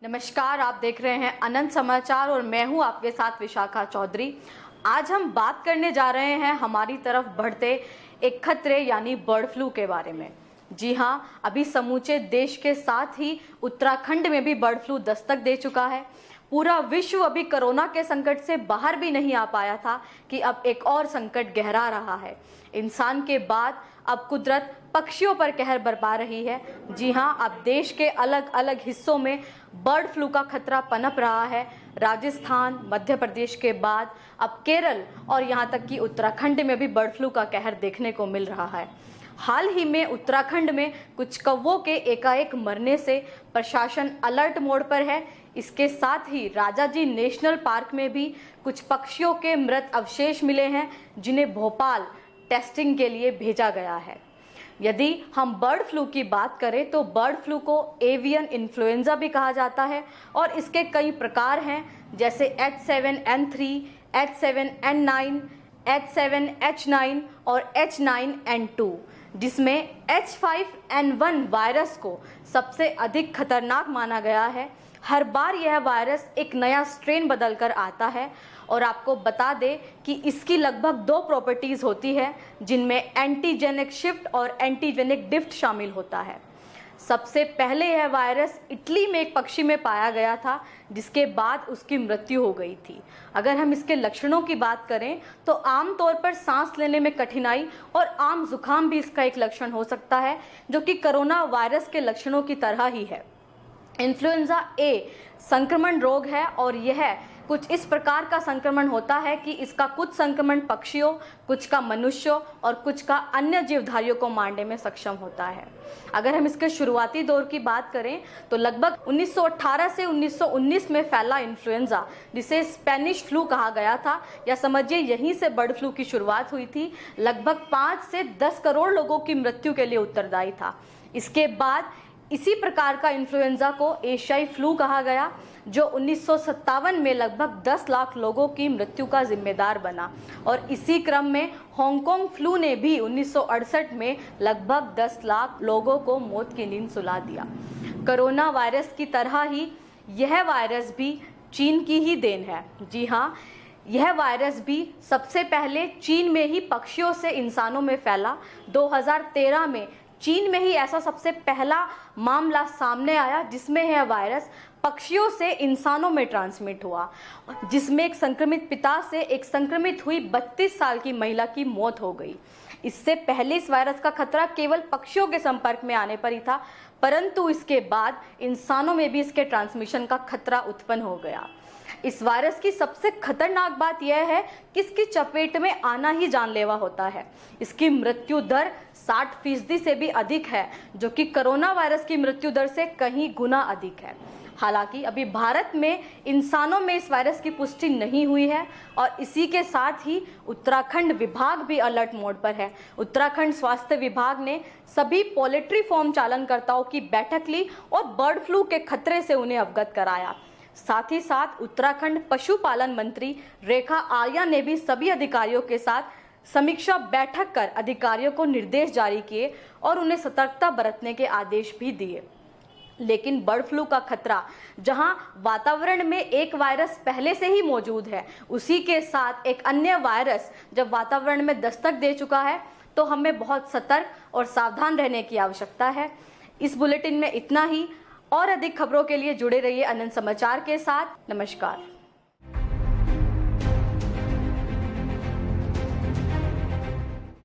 नमस्कार, आप देख रहे हैं अनंत समाचार और मैं हूं आपके साथ विशाखा चौधरी। आज हम बात करने जा रहे हैं हमारी तरफ बढ़ते एक खतरे यानी बर्ड फ्लू के बारे में। जी हां, अभी समूचे देश के साथ ही उत्तराखंड में भी बर्ड फ्लू दस्तक दे चुका है। पूरा विश्व अभी कोरोना के संकट से बाहर भी नहीं आ पाया था कि अब एक और संकट गहरा रहा है। इंसान के बाद अब कुदरत पक्षियों पर कहर बरपा रही है। जी हां, अब देश के अलग अलग हिस्सों में बर्ड फ्लू का खतरा पनप रहा है। राजस्थान, मध्य प्रदेश के बाद अब केरल और यहां तक कि उत्तराखंड में भी बर्ड फ्लू का कहर देखने को मिल रहा है। हाल ही में उत्तराखंड में कुछ कौवों के एकाएक मरने से प्रशासन अलर्ट मोड पर है। इसके साथ ही राजाजी नेशनल पार्क में भी कुछ पक्षियों के मृत अवशेष मिले हैं, जिन्हें भोपाल टेस्टिंग के लिए भेजा गया है। यदि हम बर्ड फ्लू की बात करें तो बर्ड फ्लू को एवियन इन्फ्लुएंजा भी कहा जाता है और इसके कई प्रकार हैं, जैसे H7N3, H7N9, H7H9 और H9N2, जिसमें H5N1 वायरस को सबसे अधिक खतरनाक माना गया है। हर बार यह वायरस एक नया स्ट्रेन बदलकर आता है और आपको बता दें कि इसकी लगभग 2 प्रॉपर्टीज होती है, जिनमें एंटीजेनिक शिफ्ट और एंटीजेनिक ड्रिफ्ट शामिल होता है। सबसे पहले यह वायरस इटली में एक पक्षी में पाया गया था, जिसके बाद उसकी मृत्यु हो गई थी। अगर हम इसके लक्षणों की बात करें तो आमतौर पर सांस लेने में कठिनाई और आम जुकाम भी इसका एक लक्षण हो सकता है, जो कि कोरोना वायरस के लक्षणों की तरह ही है। इन्फ्लुएंजा ए संक्रमण रोग है और यह कुछ इस प्रकार का संक्रमण होता है कि इसका कुछ संक्रमण पक्षियों, कुछ का मनुष्यों और कुछ का अन्य जीवधारियों को मारने में सक्षम होता है। अगर हम इसके शुरुआती दौर की बात करें तो लगभग 1918 से 1919 में फैला इन्फ्लुएंजा, जिसे स्पेनिश फ्लू कहा गया था, या समझिए यहीं से बर्ड फ्लू की शुरुआत हुई थी, लगभग 5 से 10 करोड़ लोगों की मृत्यु के लिए उत्तरदायी था। इसके बाद इसी प्रकार का इन्फ्लुएंजा को एशियाई फ्लू कहा गया, जो 1957 में लगभग 10 लाख लोगों की मृत्यु का जिम्मेदार बना, और इसी क्रम में हांगकांग फ्लू ने भी 1968 में लगभग 10 लाख लोगों को मौत की नींद सुला दिया। कोरोना वायरस की तरह ही यह वायरस भी चीन की ही देन है। जी हाँ, यह वायरस भी सबसे पहले चीन में ही पक्षियों से इंसानों में फैला। 2013 में चीन में ही ऐसा सबसे पहला मामला सामने आया जिसमें यह वायरस पक्षियों से इंसानों में ट्रांसमिट हुआ, जिसमें एक संक्रमित पिता से एक संक्रमित हुई 32 साल की महिला की मौत हो गई। इससे पहले इस वायरस का खतरा केवल पक्षियों के संपर्क में आने पर ही था, परंतु इसके बाद इंसानों में भी इसके ट्रांसमिशन का खतरा उत्पन्न हो गया। इस वायरस की सबसे खतरनाक बात यह है कि इसकी चपेट में आना ही जानलेवा होता है। इसकी मृत्यु दर 60% से भी अधिक है, जो कि कोरोना वायरस की मृत्यु दर से कहीं गुना अधिक है। हालांकि अभी भारत में इंसानों में इस वायरस की पुष्टि नहीं हुई है और इसी के साथ ही उत्तराखंड विभाग भी अलर्ट मोड पर है। उत्तराखंड स्वास्थ्य विभाग ने सभी पोल्ट्री फार्म चालनकर्ताओं की बैठक ली और बर्ड फ्लू के खतरे से उन्हें अवगत कराया। साथ ही साथ उत्तराखंड पशुपालन मंत्री रेखा आर्या ने भी सभी अधिकारियों के साथ समीक्षा बैठक कर अधिकारियों को निर्देश जारी किए और उन्हें सतर्कता बरतने के आदेश भी दिए। लेकिन बर्ड फ्लू का खतरा, जहां वातावरण में एक वायरस पहले से ही मौजूद है, उसी के साथ एक अन्य वायरस जब वातावरण में दस्तक दे चुका है, तो हमें बहुत सतर्क और सावधान रहने की आवश्यकता है। इस बुलेटिन में इतना ही। और अधिक खबरों के लिए जुड़े रहिए अनंत समाचार के साथ। नमस्कार।